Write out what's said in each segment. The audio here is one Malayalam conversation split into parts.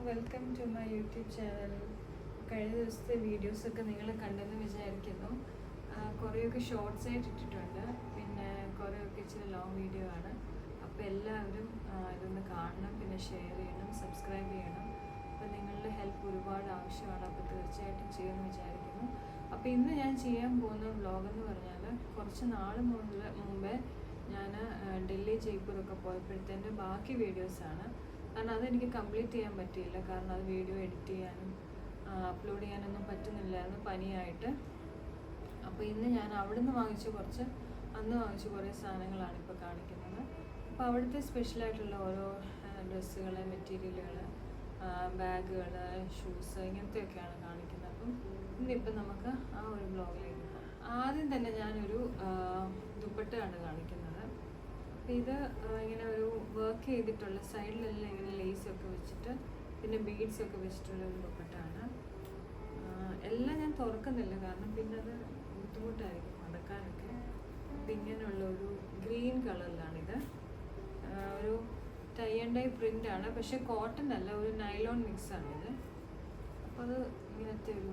Welcome to my YouTube channel. കഴിഞ്ഞ ദിവസത്തെ വീഡിയോസൊക്കെ നിങ്ങൾ കണ്ടെന്ന് വിചാരിക്കുന്നു. കുറേയൊക്കെ ഷോർട്സ് ആയിട്ട് ഇട്ടിട്ടുണ്ട്, പിന്നെ കുറേയൊക്കെ ഇച്ചിരി ലോങ് വീഡിയോ ആണ്. അപ്പോൾ എല്ലാവരും ഇതൊന്ന് കാണണം, പിന്നെ ഷെയർ ചെയ്യണം, സബ്സ്ക്രൈബ് ചെയ്യണം. അപ്പോൾ നിങ്ങളുടെ ഹെൽപ്പ് ഒരുപാട് ആവശ്യമാണ്, അപ്പോൾ തീർച്ചയായിട്ടും ചെയ്യുമെന്ന് വിചാരിക്കുന്നു. അപ്പോൾ ഇന്ന് ഞാൻ ചെയ്യാൻ പോകുന്ന വ്ളോഗെന്ന് പറഞ്ഞാൽ, കുറച്ച് നാൾ മുമ്പേ ഞാൻ ഡൽഹി ജയ്പൂരൊക്കെ പോയപ്പോഴത്തേൻ്റെ ബാക്കി വീഡിയോസാണ്. കാരണം അതെനിക്ക് കംപ്ലീറ്റ് ചെയ്യാൻ പറ്റിയില്ല, കാരണം അത് വീഡിയോ എഡിറ്റ് ചെയ്യാനും അപ്ലോഡ് ചെയ്യാനൊന്നും പറ്റുന്നില്ലായിരുന്നു പനിയായിട്ട്. അപ്പോൾ ഇന്ന് ഞാൻ അവിടുന്ന് അന്ന് വാങ്ങിച്ച കുറേ സാധനങ്ങളാണ് ഇപ്പോൾ കാണിക്കുന്നത്. അപ്പോൾ അവിടുത്തെ സ്പെഷ്യലായിട്ടുള്ള ഓരോ ഡ്രസ്സുകൾ, മെറ്റീരിയലുകൾ, ബാഗുകൾ, ഷൂസ്, ഇങ്ങനത്തെയൊക്കെയാണ് കാണിക്കുന്നത്. അപ്പം ഇന്നിപ്പം നമുക്ക് ആ ഒരു ബ്ലോഗിലേക്ക് പോകാം. ആദ്യം തന്നെ ഞാനൊരു ദുപ്പട്ടയാണ് കാണിക്കുന്നത്. അപ്പോൾ ഇത് ഇങ്ങനെ ഒരു വർക്ക് ചെയ്തിട്ടുള്ള സൈഡിലെല്ലാം ഇങ്ങനെ ലേസൊക്കെ വെച്ചിട്ട് പിന്നെ ബീഡ്സൊക്കെ വെച്ചിട്ടുള്ള ഒരു ദുപ്പട്ടയാണ്. എല്ലാം ഞാൻ തുറക്കുന്നില്ല, കാരണം പിന്നെ അത് ബുദ്ധിമുട്ടായിരിക്കും മടക്കാനൊക്കെ. അപ്പം ഇങ്ങനെയുള്ള ഒരു ഗ്രീൻ കളറിലാണിത്. ഒരു ടൈ ആൻഡ് ഡൈ പ്രിൻ്റാണ്, പക്ഷേ കോട്ടൺ അല്ല, ഒരു നൈലോൺ മിക്സാണിത്. അപ്പോൾ അത് ഇങ്ങനത്തെ ഒരു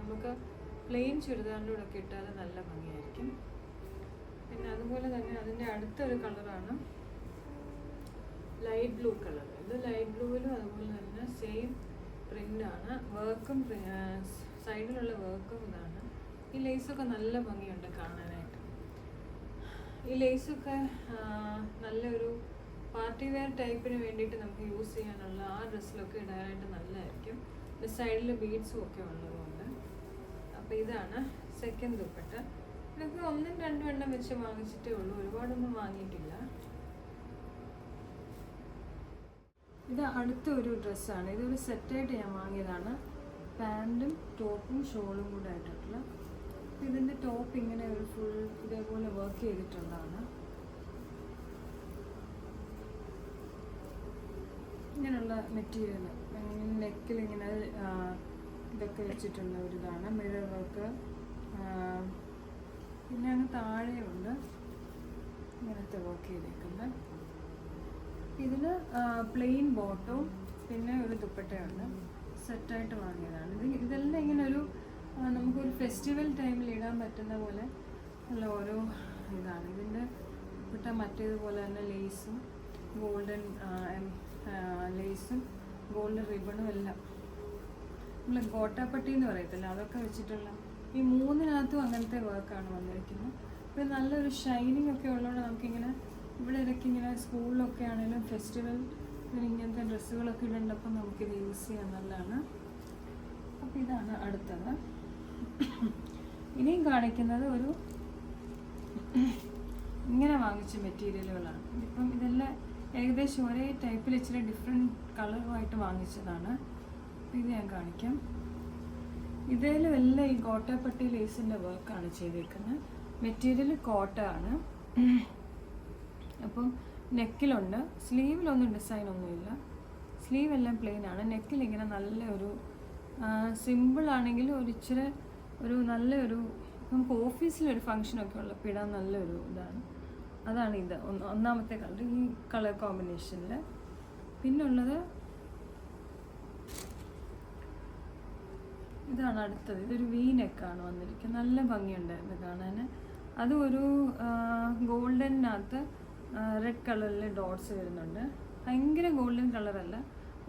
നമുക്ക് പ്ലെയിൻ ചുരിദാറിൻ്റെ കൂടെ ഒക്കെ ഇട്ടാൽ നല്ല ഭംഗിയായിരിക്കും. പിന്നെ അതുപോലെ തന്നെ അതിൻ്റെ അടുത്തൊരു കളറാണ് ലൈറ്റ് ബ്ലൂ കളർ. ഇത് ലൈറ്റ് ബ്ലൂവിലും അതുപോലെ തന്നെ സെയിം പ്രിൻ്റാണ്. വർക്കും സൈഡിലുള്ള വർക്കും ഇതാണ്. ഈ ലേസൊക്കെ നല്ല ഭംഗിയുണ്ട് കാണാനായിട്ട്. ഈ ലേസൊക്കെ നല്ലൊരു പാർട്ടി വെയർ ടൈപ്പിന് വേണ്ടിയിട്ട് നമുക്ക് യൂസ് ചെയ്യാനുള്ള ആ ഡ്രസ്സിലൊക്കെ ഇടാനായിട്ട് നല്ലതായിരിക്കും. സൈഡിൽ ബീഡ്സും ഒക്കെ ഉള്ളതുകൊണ്ട്. അപ്പോൾ ഇതാണ് സെക്കൻഡ് ദുപ്പട്ട. ഇതൊക്കെ 1-2 എണ്ണം വെച്ച് വാങ്ങിച്ചിട്ടേ ഉള്ളൂ, ഒരുപാടൊന്നും വാങ്ങിയിട്ടില്ല. ഇത് അടുത്ത ഒരു ഡ്രസ്സാണ്. ഇതൊരു സെറ്റായിട്ട് ഞാൻ വാങ്ങിയതാണ്. പാൻറ്റും ടോപ്പും ഷോളും കൂടെ ആയിട്ടുള്ള. ഇതിൻ്റെ ടോപ്പ് ഇങ്ങനെ ഒരു ഫുൾ ഇതേപോലെ വർക്ക് ചെയ്തിട്ടുള്ളതാണ്. ഇങ്ങനെയുള്ള മെറ്റീരിയൽ നെക്കിൽ ഇങ്ങനെ ഇതൊക്കെ വെച്ചിട്ടുള്ള ഒരു ഇതാണ്. മിറർ വർക്ക്, പിന്നെ അങ്ങ് താഴെയുണ്ട് ഇങ്ങനത്തെ വർക്ക് ചെയ്തേക്കുന്നത്. ഇതിൽ പ്ലെയിൻ ബോട്ടവും പിന്നെ ഒരു ദുപ്പട്ടയുണ്ട്. സെറ്റായിട്ട് വാങ്ങിയതാണ്. ഇതെല്ലാം ഇങ്ങനെ ഒരു നമുക്കൊരു ഫെസ്റ്റിവൽ ടൈമിൽ ഇടാൻ പറ്റുന്ന പോലെ ഉള്ള ഓരോ ഇതാണ്. ഇതിൻ്റെ ദുപ്പട്ട മറ്റേതുപോലെ തന്നെ ലേസും ഗോൾഡൻ ലേസും ഗോൾഡൻ റിബണും എല്ലാം നമ്മൾ ഗോട്ടാപ്പട്ടി എന്ന് പറയത്തില്ല, അതൊക്കെ വെച്ചിട്ടുള്ള ഈ 3-നും അങ്ങനത്തെ വർക്കാണ് വന്നിരിക്കുന്നത്. പിന്നെ നല്ലൊരു ഷൈനിങ് ഒക്കെ ഉള്ളതുകൊണ്ട് നമുക്കിങ്ങനെ ഇവിടെ ഇടയ്ക്ക് ഇങ്ങനെ സ്കൂളിലൊക്കെ ആണെങ്കിലും ഫെസ്റ്റിവൽ ഇങ്ങനത്തെ ഡ്രസ്സുകളൊക്കെ ഇടേണ്ടപ്പോൾ നമുക്കിത് യൂസ് ചെയ്യാൻ നല്ലതാണ്. അപ്പോൾ ഇതാണ് അടുത്തത്. ഇനിയും കാണിക്കുന്നത് ഒരു ഇങ്ങനെ വാങ്ങിച്ച മെറ്റീരിയലുകളാണ്. ഇപ്പം ഇതെല്ലാം ഏകദേശം ഒരേ ടൈപ്പിൽ ഇച്ചിരി ഡിഫറെൻറ്റ് കളറുമായിട്ട് വാങ്ങിച്ചതാണ്. അപ്പോൾ ഇത് ഞാൻ കാണിക്കാം. ഇതിലും എല്ലാം ഈ ഗോട്ടാപ്പട്ടി ലേസിൻ്റെ വർക്കാണ് ചെയ്തേക്കുന്നത്. മെറ്റീരിയൽ കോട്ടയാണ്. അപ്പം നെക്കിലുണ്ട്, സ്ലീവിലൊന്നും ഡിസൈനൊന്നുമില്ല. സ്ലീവ് എല്ലാം പ്ലെയിൻ ആണ്. നെക്കിൽ ഇങ്ങനെ നല്ലൊരു സിമ്പിളാണെങ്കിലും ഇച്ചിരി ഒരു നല്ലൊരു നമുക്ക് ഓഫീസിലൊരു ഫങ്ഷനൊക്കെ ഉള്ളപ്പോൾ ഇടാൻ നല്ലൊരു ഇതാണ്. അതാണ് ഇത് ഒന്നാമത്തെ കളർ, ഈ കളർ കോമ്പിനേഷനിൽ. പിന്നുള്ളത് ഇതാണ് അടുത്തത്. ഇതൊരു വി നെക്കാണ് വന്നിരിക്കുന്നത്. നല്ല ഭംഗിയുണ്ടായിരുന്നു കാണാൻ. അതും ഒരു ഗോൾഡനകത്ത് റെഡ് കളറിൽ ഡോട്ട്സ് വരുന്നുണ്ട്. ഭയങ്കര ഗോൾഡൻ കളറല്ല,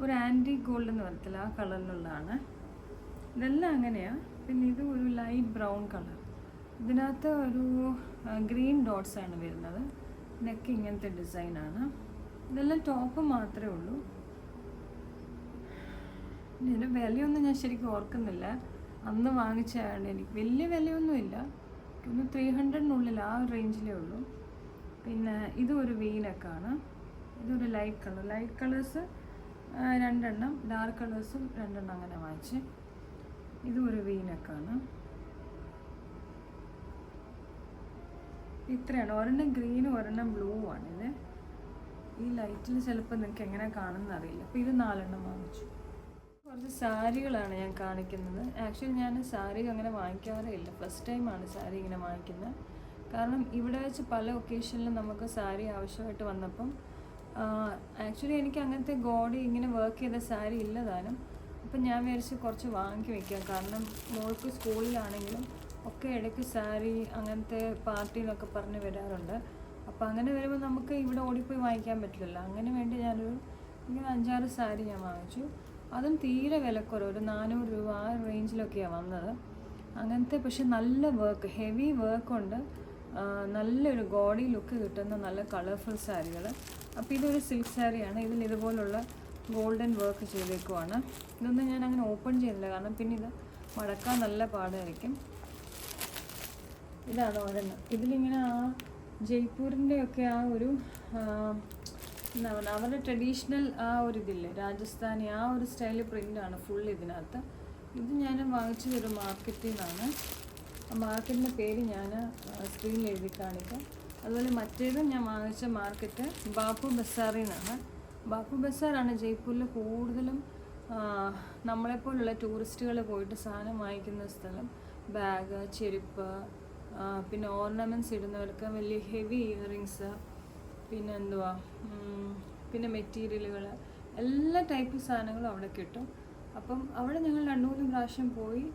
ഒരു ആൻറ്റി ഗോൾഡ് എന്ന് പറയത്തില്ല, ആ കളറിലുള്ളതാണ്. ഇതെല്ലാം അങ്ങനെയാണ്. പിന്നെ ഇത് ഒരു ലൈറ്റ് ബ്രൗൺ കളർ. ഇതിനകത്ത് ഒരു ഗ്രീൻ ഡോട്ട്സ് ആണ് വരുന്നത്. നെക്ക് ഇങ്ങനത്തെ ഡിസൈനാണ്. ഇതെല്ലാം ടോപ്പ് മാത്രമേ ഉള്ളൂ. ഇതിൻ്റെ വിലയൊന്നും ഞാൻ ശരിക്കും ഓർക്കുന്നില്ല, അന്ന് വാങ്ങിച്ചതാണ്. എനിക്ക് വലിയ വിലയൊന്നുമില്ല, ഒന്ന് 300-നുള്ളിൽ ആ റേഞ്ചിലേ ഉള്ളൂ. പിന്നെ ഇതും ഒരു വീനക്കാണ്. ഇതൊരു ലൈറ്റ് കളേഴ്സ് 2 എണ്ണം, ഡാർക്ക് കളേഴ്സും 2 എണ്ണം അങ്ങനെ വാങ്ങിച്ച്. ഇതും ഒരു വീനക്കാണ്. ഇത്രയാണ്. ഒരെണ്ണം ഗ്രീനും ഒരെണ്ണം ബ്ലൂ ആണിത്. ഈ ലൈറ്റിൽ ചിലപ്പോൾ നിങ്ങൾക്ക് എങ്ങനെ കാണുമെന്ന് അറിയില്ല. അപ്പോൾ ഇത് 4 എണ്ണം വാങ്ങിച്ചു. കുറച്ച് സാരികളാണ് ഞാൻ കാണിക്കുന്നത്. ആക്ച്വലി ഞാൻ സാരി അങ്ങനെ വാങ്ങിക്കാറേ ഇല്ല, ഫസ്റ്റ് ടൈമാണ് സാരി ഇങ്ങനെ വാങ്ങിക്കുന്നത്. കാരണം ഇവിടെ വെച്ച് പല ഒക്കേഷനിലും നമുക്ക് സാരി ആവശ്യമായിട്ട് വന്നപ്പം ആക്ച്വലി എനിക്ക് അങ്ങനത്തെ ഗോഡി ഇങ്ങനെ വർക്ക് ചെയ്ത സാരി ഇല്ലതാനും. അപ്പം ഞാൻ വിചാരിച്ച് കുറച്ച് വാങ്ങി വയ്ക്കാം. കാരണം മോൾക്ക് സ്കൂളിലാണെങ്കിലും ഒക്കെ ഇടയ്ക്ക് സാരി അങ്ങനത്തെ പാർട്ടിയിലൊക്കെ പറഞ്ഞ് വരാറുണ്ട്. അപ്പോൾ അങ്ങനെ വരുമ്പോൾ നമുക്ക് ഇവിടെ ഓടിപ്പോയി വാങ്ങിക്കാൻ പറ്റില്ലല്ലോ. അങ്ങനെ വേണ്ടി ഞാനൊരു ഇങ്ങനെ 5-6 സാരി ഞാൻ വാങ്ങിച്ചു. അതും തീരെ വിലക്കുറവ്, ഒരു 400 രൂപ ആ റേഞ്ചിലൊക്കെയാണ് വന്നത്. അങ്ങനത്തെ പക്ഷെ നല്ല വർക്ക്, ഹെവി വർക്കുണ്ട്, നല്ലൊരു ഗോഡി ലുക്ക് കിട്ടുന്ന നല്ല കളർഫുൾ സാരികൾ. അപ്പോൾ ഇതൊരു സിൽക്ക് സാരിയാണ്. ഇതിൽ ഇതുപോലുള്ള ഗോൾഡൻ വർക്ക് ചെയ്തേക്കുവാണ്. ഇതൊന്നും ഞാൻ അങ്ങനെ ഓപ്പൺ ചെയ്തില്ല, കാരണം പിന്നെ ഇത് മടക്കാൻ നല്ല പാടായിരിക്കും. ഇതാണ് ഒരെണ്ണം. ഇതിലിങ്ങനെ ആ ജയ്പൂരിൻ്റെയൊക്കെ ആ ഒരു എന്താ പറയുക, അവരുടെ ട്രഡീഷണൽ ആ ഒരു ഇതില്ലേ, രാജസ്ഥാനി ആ ഒരു സ്റ്റൈൽ പ്രിൻ്റാണ് ഫുൾ ഇതിനകത്ത്. ഇത് ഞാൻ വാങ്ങിച്ചതൊരു മാർക്കറ്റിൽ നിന്നാണ്. ആ മാർക്കറ്റിൻ്റെ പേര് ഞാൻ സ്ക്രീനിൽ എഴുതി കാണിക്കാം. അതുപോലെ മറ്റേതും ഞാൻ വാങ്ങിച്ച മാർക്കറ്റ് ബാപ്പു ബസാറിൽ നിന്നാണ്. ബാപ്പു ബസാറാണ് ജയ്പൂരിൽ കൂടുതലും നമ്മളെപ്പോലുള്ള ടൂറിസ്റ്റുകൾ പോയിട്ട് സാധനം വാങ്ങിക്കുന്ന സ്ഥലം. ബാഗ്, ചെരുപ്പ്, പിന്നെ ഓർണമെൻറ്റ്സ് ഇടുന്നവർക്ക് വലിയ ഹെവി ഇയറിങ്സ്, പിന്നെ എന്തുവാ, പിന്നെ മെറ്റീരിയലുകൾ, എല്ലാ ടൈപ്പ് സാധനങ്ങളും അവിടെ കിട്ടും. അപ്പം അവിടെ ഞങ്ങൾ 2-3 പ്രാവശ്യം പോയി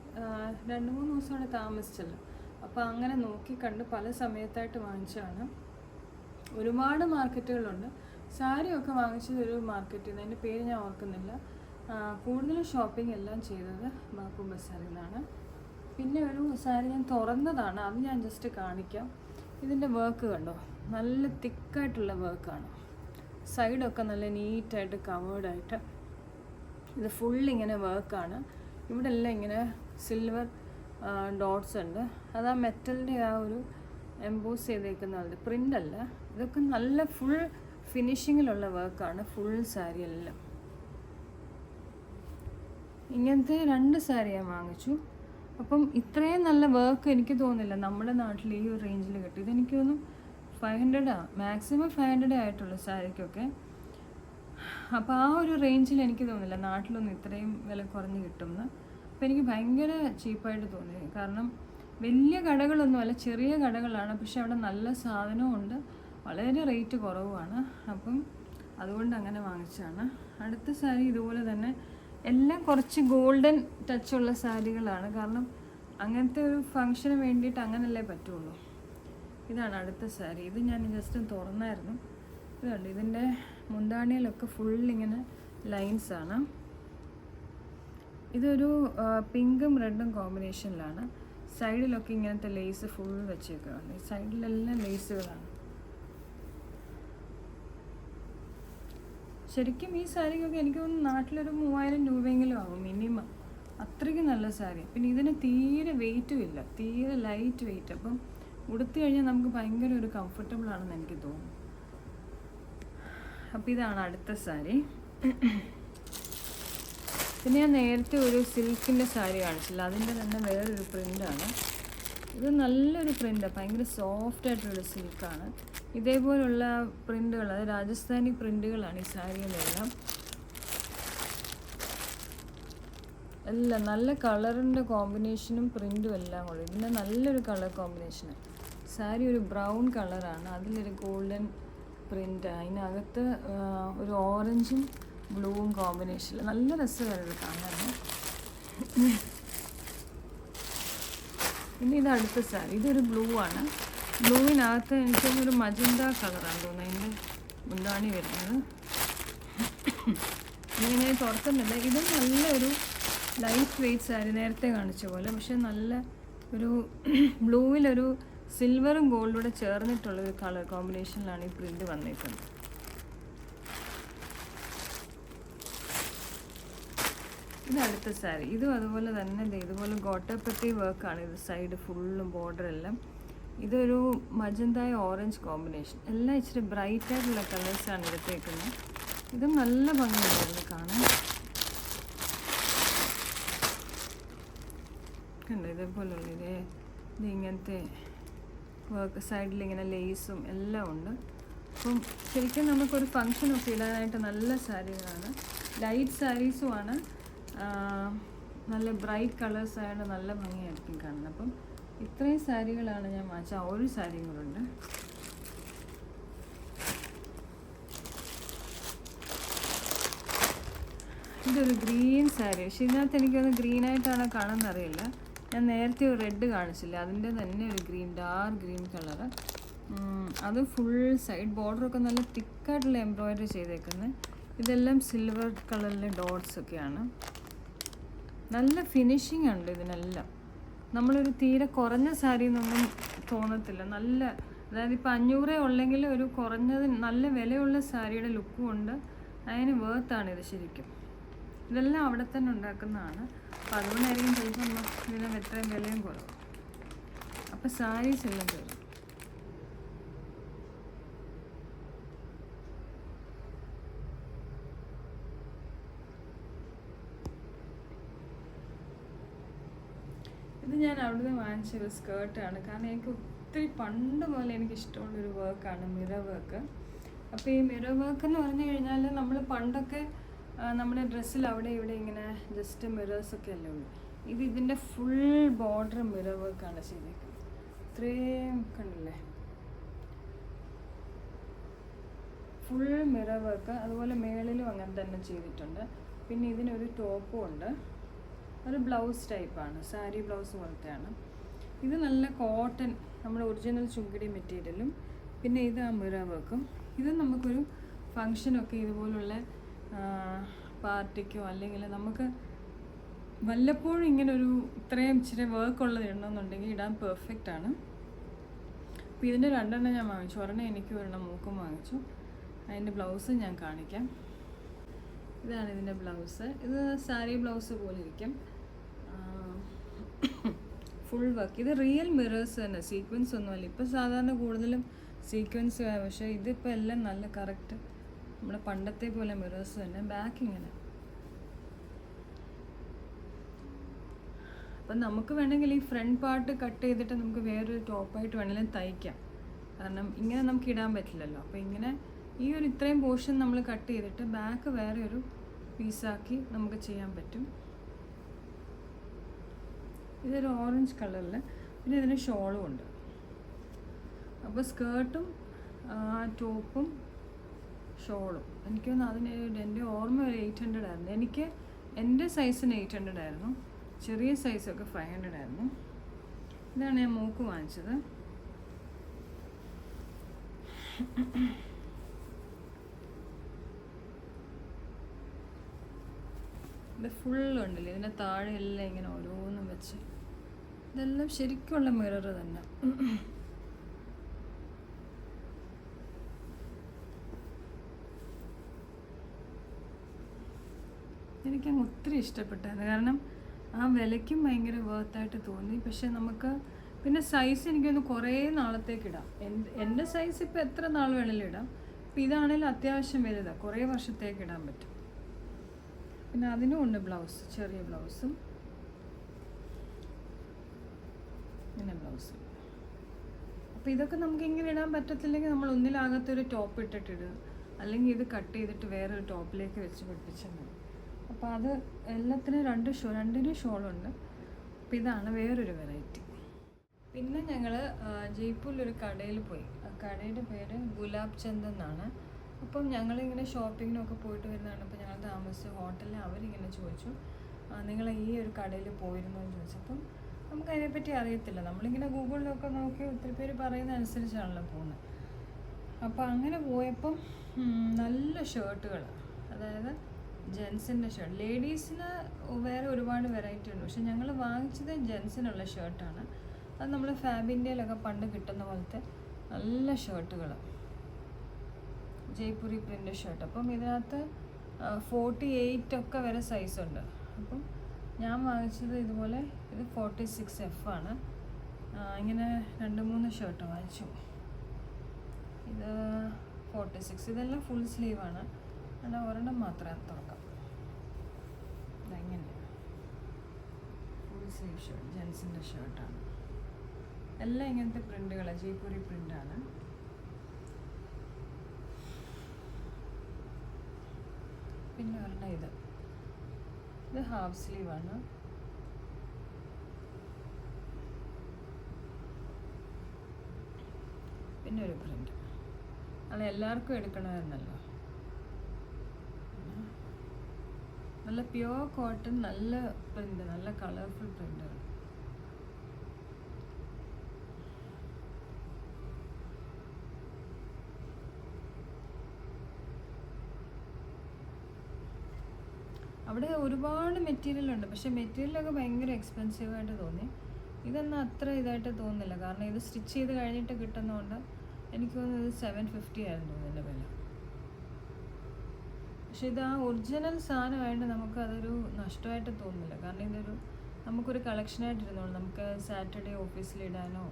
2-3 ദിവസം അവിടെ താമസിച്ചല്ലോ. അപ്പോൾ അങ്ങനെ നോക്കി കണ്ട് പല സമയത്തായിട്ട് വാങ്ങിച്ചതാണ്. ഒരുപാട് മാർക്കറ്റുകളുണ്ട്. സാരിയൊക്കെ വാങ്ങിച്ചത് ഒരു മാർക്കറ്റിൽ നിന്ന്, അതിൻ്റെ പേര് ഞാൻ ഓർക്കുന്നില്ല. കൂടുതലും ഷോപ്പിംഗ് എല്ലാം ചെയ്തത് ബാപ്പു ബസാറിൽ നിന്നാണ്. പിന്നെ ഒരു സാരി ഞാൻ തുറന്നതാണ്, അത് ഞാൻ ജസ്റ്റ് കാണിക്കാം. ഇതിൻ്റെ വർക്ക് കണ്ടോ, നല്ല തിക്കായിട്ടുള്ള വർക്കാണ്. സൈഡൊക്കെ നല്ല നീറ്റായിട്ട് കവേർഡായിട്ട് ഇത് ഫുള്ളിങ്ങനെ വർക്കാണ്. ഇവിടെ എല്ലാം ഇങ്ങനെ സിൽവർ ഡോട്ട്സ് ഉണ്ട്. അത് ആ മെറ്റലിൻ്റെ ആ ഒരു എംബോസ് ചെയ്തേക്കുന്ന പ്രിൻ്റല്ല, ഇതൊക്കെ നല്ല ഫുൾ ഫിനിഷിങ്ങിലുള്ള വർക്കാണ് ഫുൾ സാരി എല്ലാം. ഇങ്ങനത്തെ 2 സാരി ഞാൻ വാങ്ങിച്ചു. അപ്പം ഇത്രയും നല്ല വർക്ക് എനിക്ക് തോന്നുന്നില്ല നമ്മുടെ നാട്ടിൽ ഈ ഒരു റേഞ്ചിൽ കിട്ടും. ഇതെനിക്ക് തോന്നുന്നു 500 മാക്സിമം 500 ആയിട്ടുള്ള സാരിക്കൊക്കെ. അപ്പോൾ ആ ഒരു റേഞ്ചിൽ എനിക്ക് തോന്നുന്നില്ല നാട്ടിലൊന്നും ഇത്രയും വില കുറഞ്ഞ് കിട്ടുമെന്ന്. അപ്പോൾ എനിക്ക് ഭയങ്കര ചീപ്പായിട്ട് തോന്നി. കാരണം വലിയ കടകളൊന്നുമല്ല, ചെറിയ കടകളാണ്, പക്ഷെ അവിടെ നല്ല സാധനവും ഉണ്ട്, വളരെ റേറ്റ് കുറവുമാണ്. അപ്പം അതുകൊണ്ട് അങ്ങനെ വാങ്ങിച്ചതാണ്. അടുത്ത സാരി ഇതുപോലെ തന്നെ എല്ലാം കുറച്ച് ഗോൾഡൻ ടച്ചുള്ള സാരികളാണ്. കാരണം അങ്ങനത്തെ ഒരു ഫങ്ഷന് വേണ്ടിയിട്ട് അങ്ങനല്ലേ പറ്റുള്ളൂ. ഇതാണ് അടുത്ത സാരി. ഇത് ഞാൻ ജസ്റ്റ് തുറന്നായിരുന്നു. ഇതുണ്ട്, ഇതിൻ്റെ മുന്താണിയിലൊക്കെ ഫുള്ളിങ്ങനെ ലൈൻസാണ്. ഇതൊരു പിങ്കും റെഡും കോമ്പിനേഷനിലാണ്. സൈഡിലൊക്കെ ഇങ്ങനത്തെ ലേസ് ഫുൾ വെച്ചേക്കുകയാണ്. സൈഡിലെല്ലാം ലേസുകളാണ്. ശരിക്കും ഈ സാരിക്കൊക്കെ എനിക്ക് തോന്നുന്നു നാട്ടിലൊരു 3000 രൂപയെങ്കിലും ആവും മിനിമം. അത്രയ്ക്ക് നല്ല സാരി. പിന്നെ ഇതിന് തീരെ വെയിറ്റും ഇല്ല, തീരെ ലൈറ്റ് വെയിറ്റ്. അപ്പം ഉടുത്തു കഴിഞ്ഞാൽ നമുക്ക് ഭയങ്കര ഒരു കംഫർട്ടബിൾ ആണെന്ന് എനിക്ക് തോന്നുന്നു. അപ്പോൾ ഇതാണ് അടുത്ത സാരി. പിന്നെ ഞാൻ നേരത്തെ ഒരു സിൽക്കിൻ്റെ സാരി കാണിച്ചില്ല, അതിൻ്റെ തന്നെ വേറൊരു പ്രിൻ്റാണ്. ഇത് നല്ലൊരു പ്രിൻ്റാണ്, ഭയങ്കര സോഫ്റ്റായിട്ടുള്ള സിൽക്കാണ്. ഇതേപോലുള്ള പ്രിൻ്റുകൾ, അത് രാജസ്ഥാനി പ്രിൻ്റുകളാണ് ഈ സാരിയിലെല്ലാം. എല്ലാം നല്ല കളറിൻ്റെ കോമ്പിനേഷനും പ്രിൻ്റും എല്ലാം കൂടി. ഇതിൻ്റെ നല്ലൊരു കളർ കോമ്പിനേഷന്. സാരി ഒരു ബ്രൗൺ കളറാണ്, അതിലൊരു ഗോൾഡൻ പ്രിൻ്റ്, അതിനകത്ത് ഒരു ഓറഞ്ചും ബ്ലൂവും കോമ്പിനേഷനിൽ നല്ല രസമായിരുന്നു കാണാൻ. ഇനി ഇത് അടുത്ത സാരി. ഇതൊരു ബ്ലൂ ആണ്. ബ്ലൂവിനകത്ത് എനിക്കൊരു മജന്ത കളറാണ് തോന്നുന്നത് അതിൻ്റെ മുന്താണി വരുന്നത്. ഇങ്ങനെ തുറക്കുന്നില്ല. ഇത് നല്ലൊരു ലൈറ്റ് വെയ്റ്റ് സാരി, നേരത്തെ കാണിച്ച പോലെ. പക്ഷെ നല്ല ഒരു ബ്ലൂവിലൊരു സിൽവറും ഗോൾഡൂടെ ചേർന്നിട്ടുള്ളൊരു കളർ കോമ്പിനേഷനിലാണ് ഈ പ്രിൻ്റ് വന്നിരിക്കുന്നത്. ഇത് അടുത്ത സാരി. ഇതും അതുപോലെ തന്നെ ഇതുപോലെ ഗോട്ടപ്പത്തി വർക്കാണ്. ഇത് സൈഡ് ഫുള്ളും ബോർഡറെല്ലാം. ഇതൊരു മജന്തായ ഓറഞ്ച് കോമ്പിനേഷൻ. എല്ലാം ഇച്ചിരി ബ്രൈറ്റ് ആയിട്ടുള്ള കളേഴ്സാണ് എടുത്തേക്കുന്നത്. ഇതും നല്ല ഭംഗിയുണ്ടായിരുന്നു കാണാൻ. കണ്ടോ, ഇതേപോലുള്ള ഇത് ഇങ്ങനത്തെ വർക്ക്, സൈഡിലിങ്ങനെ ലേസും എല്ലാം ഉണ്ട്. അപ്പം ശരിക്കും നമുക്കൊരു ഫങ്ഷനൊക്കെ ഇടാനായിട്ട് നല്ല സാരികളാണ്. ലൈറ്റ് സാരീസുമാണ്, നല്ല ബ്രൈറ്റ് കളേഴ്സ് ആയതുകൊണ്ട് നല്ല ഭംഗിയായിരിക്കും കാണുന്നത്. അപ്പം ഇത്രയും സാരികളാണ് ഞാൻ വാങ്ങിച്ചത്. ഒരു സാരിയും കൂടെ ഉണ്ട്. ഇതൊരു ഗ്രീൻ സാരി. പക്ഷെ ഇതിനകത്ത് എനിക്കൊന്ന് ഗ്രീനായിട്ടാണ് കാണാമെന്നറിയില്ല. ഞാൻ നേരത്തെ ഒരു റെഡ് കാണിച്ചില്ല, അതിൻ്റെ തന്നെ ഒരു ഗ്രീൻ, ഡാർക്ക് ഗ്രീൻ കളറ്. അത് ഫുൾ സൈഡ് ബോർഡറൊക്കെ നല്ല തിക്കായിട്ടുള്ള എംബ്രോയിഡറി ചെയ്തേക്കുന്നത്. ഇതെല്ലാം സിൽവർ കളറിലെ ഡോട്ട്സ് ഒക്കെയാണ്. നല്ല ഫിനിഷിംഗ് ഉണ്ട് ഇതിനെല്ലാം. നമ്മളൊരു തീരെ കുറഞ്ഞ സാരി എന്നൊന്നും തോന്നത്തില്ല. നല്ല, അതായത് ഇപ്പോൾ 500 ഉള്ളെങ്കിൽ ഒരു കുറഞ്ഞത് നല്ല വിലയുള്ള സാരിയുടെ ലുക്കും ഉണ്ട്. അതിന് വേർത്താണ് ഇത് ശരിക്കും. ഇതെല്ലാം അവിടെ തന്നെ ഉണ്ടാക്കുന്നതാണ്. അപ്പോൾ അതുകൊണ്ടായിരിക്കും ചിലപ്പോൾ ഇതിന് എത്രയും വിലയും കുറവ്. അപ്പോൾ സാരീസ് എല്ലാം കയറും. ഇത് ഞാൻ അവിടുന്ന് വാങ്ങിച്ചൊരു സ്കേർട്ടാണ്. കാരണം എനിക്ക് ഒത്തിരി പണ്ട് പോലെ എനിക്കിഷ്ടമുള്ളൊരു വർക്കാണ് മിറർ വർക്ക്. അപ്പോൾ ഈ മിറർ വർക്ക് എന്ന് പറഞ്ഞു കഴിഞ്ഞാൽ നമ്മൾ പണ്ടൊക്കെ നമ്മുടെ ഡ്രസ്സിൽ അവിടെ ഇവിടെ ഇങ്ങനെ ജസ്റ്റ് മിറേഴ്സൊക്കെ അല്ലേ ഉള്ളൂ. ഇതിൻ്റെ ഫുൾ ബോർഡർ മിറർ വർക്കാണ് ചെയ്തേക്കുന്നത്. ഇത്രയും കണ്ടില്ലേ, ഫുൾ മിറർ വർക്ക്. അതുപോലെ മേളിലും അങ്ങനെ തന്നെ ചെയ്തിട്ടുണ്ട്. പിന്നെ ഇതിനൊരു ടോപ്പും ഉണ്ട്. ഒരു ബ്ലൗസ് ടൈപ്പാണ്, സാരി ബ്ലൗസ് പോലത്തെയാണ്. ഇത് നല്ല കോട്ടൺ, നമ്മുടെ ഒറിജിനൽ ചുങ്കിടി മെറ്റീരിയലും. പിന്നെ ഇത് ആ മിറർ വർക്കും. ഇത് നമുക്കൊരു ഫങ്ഷനൊക്കെ ഇതുപോലുള്ള പാർട്ടിക്കോ അല്ലെങ്കിൽ നമുക്ക് വല്ലപ്പോഴും ഇങ്ങനൊരു ഇത്രയും ഇച്ചിരി വർക്കുള്ളത് ഇടണമെന്നുണ്ടെങ്കിൽ ഇടാൻ പെർഫെക്റ്റ് ആണ്. അപ്പോൾ ഇതിൻ്റെ 2 എണ്ണം ഞാൻ വാങ്ങിച്ചു. ഒരെണ്ണം എനിക്ക് ഒരെണ്ണം മൂക്കും വാങ്ങിച്ചു. അതിൻ്റെ ബ്ലൗസ് ഞാൻ കാണിക്കാം. ഇതാണ് ഇതിൻ്റെ ബ്ലൗസ്. ഇത് സാരി ബ്ലൗസ് പോലെ ഇരിക്കും, ഫുൾ വർക്ക്. ഇത് റിയൽ മിറേഴ്സ് തന്നെ, സീക്വൻസ് ഒന്നുമല്ല. ഇപ്പോൾ സാധാരണ കൂടുതലും സീക്വൻസ്, പക്ഷേ ഇതിപ്പോൾ എല്ലാം നല്ല കറക്റ്റ് നമ്മുടെ പണ്ടത്തെ പോലെ മിറേഴ്സ് തന്നെ. ബാക്ക് ഇങ്ങനെ. അപ്പം നമുക്ക് വേണമെങ്കിൽ ഈ ഫ്രണ്ട് പാർട്ട് കട്ട് ചെയ്തിട്ട് നമുക്ക് വേറൊരു ടോപ്പായിട്ട് വേണമെങ്കിലും തയ്ക്കാം. കാരണം ഇങ്ങനെ നമുക്ക് ഇടാൻ പറ്റില്ലല്ലോ. അപ്പോൾ ഇങ്ങനെ ഈ ഒരു ഇത്രയും പോർഷൻ നമ്മൾ കട്ട് ചെയ്തിട്ട് ബാക്ക് വേറെ ഒരു പീസാക്കി നമുക്ക് ചെയ്യാൻ പറ്റും. ഇതൊരു ഓറഞ്ച് കളറിൽ. പിന്നെ ഇതിന് ഷോളും ഉണ്ട്. അപ്പോൾ സ്കേർട്ടും ടോപ്പും ഷോളും എനിക്ക് തോന്നുന്നു അതിന് എൻ്റെ ഓർമ്മ ഒരു 800 ആയിരുന്നു. എനിക്ക് എൻ്റെ സൈസിന് 800 ആയിരുന്നു. ചെറിയ സൈസൊക്കെ 500 ആയിരുന്നു. ഇതാണ് ഞാൻ മൂക്ക് വാങ്ങിച്ചത്. ഇത് ഫുള്ളുണ്ടല്ലേ, ഇതിൻ്റെ താഴെ എല്ലാം ഇങ്ങനെ ഓരോന്നും വെച്ച്. ഇതെല്ലാം ശരിക്കുള്ള മിറർ തന്നെ. എനിക്കങ്ങ് ഒത്തിരി ഇഷ്ടപ്പെട്ടായിരുന്നു. കാരണം ആ വിലയ്ക്കും ഭയങ്കര വേർത്തായിട്ട് തോന്നി. പക്ഷെ നമുക്ക് പിന്നെ സൈസ് എനിക്കൊന്ന് കുറേ നാളത്തേക്ക് ഇടാം. എൻ്റെ സൈസ് ഇപ്പോൾ എത്ര നാൾ വേണമെങ്കിലും ഇടാം. അപ്പോൾ ഇതാണെങ്കിലും അത്യാവശ്യം വലുതാണ്, കുറേ വർഷത്തേക്ക് ഇടാൻ പറ്റും. പിന്നെ അതിനും ഉണ്ട് ബ്ലൗസ്, ചെറിയ ബ്ലൗസും പിന്നെ ബ്ലൗസും. അപ്പോൾ ഇതൊക്കെ നമുക്ക് ഇങ്ങനെ ഇടാൻ പറ്റത്തില്ലെങ്കിൽ നമ്മൾ ഒന്നിലാകത്തൊരു ടോപ്പ് ഇട്ടിട്ടിടുക, അല്ലെങ്കിൽ ഇത് കട്ട് ചെയ്തിട്ട് വേറൊരു ടോപ്പിലേക്ക് വെച്ച് പിടിപ്പിച്ചാൽ മതി. അപ്പോൾ അത് എല്ലാത്തിനും രണ്ടിനും ഷോളുണ്ട്. അപ്പോൾ ഇതാണ് വേറൊരു വെറൈറ്റി. പിന്നെ ഞങ്ങൾ ജയ്പൂരിലൊരു കടയിൽ പോയി. ആ കടയുടെ പേര് ഗുലാബ് ചന്ദ് എന്നാണ്. അപ്പം ഞങ്ങളിങ്ങനെ ഷോപ്പിങ്ങിനൊക്കെ പോയിട്ട് വരുന്നതാണ്. അപ്പോൾ ഞങ്ങൾ താമസിച്ച ഹോട്ടലിൽ അവരിങ്ങനെ ചോദിച്ചു, നിങ്ങൾ ഈ ഒരു കടയിൽ പോയിരുന്നോ എന്ന് ചോദിച്ചപ്പം നമുക്ക് അതിനെപ്പറ്റി അറിയത്തില്ല. നമ്മളിങ്ങനെ ഗൂഗിളിലൊക്കെ നോക്കി ഒത്തിരി പേര് പറയുന്ന അനുസരിച്ചാണല്ലോ പോകുന്നത്. അപ്പോൾ അങ്ങനെ പോയപ്പം നല്ല ഷർട്ടുകൾ, അതായത് ജെൻസിൻ്റെ ഷർട്ട്. ലേഡീസിന് വേറെ ഒരുപാട് വെറൈറ്റി ഉണ്ട്, പക്ഷെ ഞങ്ങൾ വാങ്ങിച്ചത് ജെൻസിനുള്ള ഷർട്ടാണ്. അത് നമ്മൾ ഫാബിൻ്റെയിലൊക്കെ പണ്ട് കിട്ടുന്ന പോലത്തെ നല്ല ഷർട്ടുകൾ, ജയ്പൂരി പ്രിൻ്റ് ഷർട്ട്. അപ്പം ഇതിനകത്ത് 48 ഒക്കെ വരെ സൈസുണ്ട്. അപ്പം ഞാൻ വാങ്ങിച്ചത് ഇതുപോലെ, ഇത് 46F ആണ്. ഇങ്ങനെ 2-3 ഷർട്ട് വാങ്ങിച്ചു. ഇത് 46. ഇതെല്ലാം ഫുൾ സ്ലീവാണ്. എന്നാൽ ഒരെണ്ണം മാത്രമേ തുറക്കാം. ഇതെങ്ങനെ ഫുൾ സ്ലീവ് ഷർട്ട്, ജെൻസിൻ്റെ ഷർട്ടാണ്. എല്ലാം ഇങ്ങനത്തെ പ്രിൻ്റുകളാണ്, ജയ്പൂരി പ്രിൻ്റാണ്. പിന്നെ ഒരെണ്ണം ഇത് ഹാഫ് സ്ലീവാണ്. പിന്നെ ഒരു പ്രിൻ്റ്. അത് എല്ലാവർക്കും എടുക്കണമായിരുന്നല്ലോ. നല്ല പ്യുവർ കോട്ടൺ, നല്ല പ്രിന്റ്, നല്ല കളർഫുൾ പ്രിന്റാണ്. അവിടെ ഒരുപാട് മെറ്റീരിയൽ ഉണ്ട്, പക്ഷെ മെറ്റീരിയലൊക്കെ ഭയങ്കര എക്സ്പെൻസീവായിട്ട് തോന്നി. ഇതൊന്നും അത്ര ഇതായിട്ട് തോന്നുന്നില്ല, കാരണം ഇത് സ്റ്റിച്ച് ചെയ്ത് കഴിഞ്ഞിട്ട് കിട്ടുന്നതുകൊണ്ട് എനിക്ക് തോന്നുന്നത് 750 ആയിരുന്നു ഇതിൻ്റെ വില. പക്ഷെ ഇത് ആ ഒറിജിനൽ സാധനമായിട്ട് നമുക്ക് അതൊരു നഷ്ടമായിട്ട് തോന്നുന്നില്ല, കാരണം ഇതൊരു നമുക്കൊരു കളക്ഷനായിട്ട് ഇരുന്നോളൂ. നമുക്ക് സാറ്റർഡേ ഓഫീസിലിടാനോ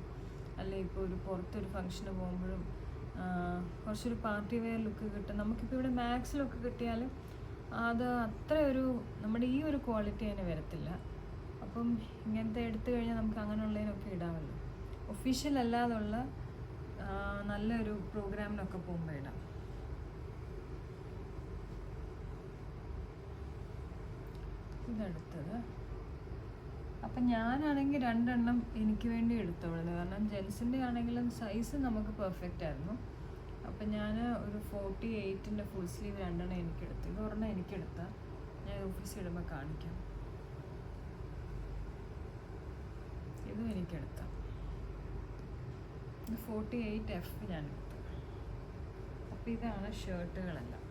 അല്ലെങ്കിൽ ഇപ്പോൾ ഒരു പുറത്തൊരു ഫംഗ്ഷന് പോകുമ്പോഴും കുറച്ചൊരു പാർട്ടി വെയർ ലുക്ക് കിട്ടും. നമുക്കിപ്പോൾ ഇവിടെ മാക്സിലൊക്കെ കിട്ടിയാൽ അത് അത്ര ഒരു നമ്മുടെ ഈ ഒരു ക്വാളിറ്റി അതിന് വരത്തില്ല. അപ്പം ഇങ്ങനത്തെ എടുത്തു കഴിഞ്ഞാൽ നമുക്ക് അങ്ങനെയുള്ളതിനൊക്കെ ഇടാമല്ലോ. ഒഫീഷ്യൽ അല്ലാതുള്ള നല്ലൊരു പ്രോഗ്രാമിനൊക്കെ പോകുമ്പോൾ ഇടാം. ഇതെടുത്തത് അപ്പം ഞാനാണെങ്കിൽ 2 എണ്ണം എനിക്ക് വേണ്ടി എടുത്തോളൂ, കാരണം ജെൻസിൻ്റെ ആണെങ്കിലും സൈസ് നമുക്ക് പെർഫെക്റ്റ് ആയിരുന്നു. അപ്പം ഞാൻ ഒരു 48-ൻ്റെ ഫുൾ സ്ലീവ് 2 എണ്ണം എനിക്കെടുത്തു. ഇത് ഒരെണ്ണം എനിക്കെടുത്താൽ ഞാൻ ഓഫീസിൽ ഇടുമ്പോൾ കാണിക്കാം. ഇതും എനിക്കെടുത്താം. ഇത് 48F ഞാൻ എടുത്തു. അപ്പം ഇതാണ് ഷർട്ടുകളെല്ലാം.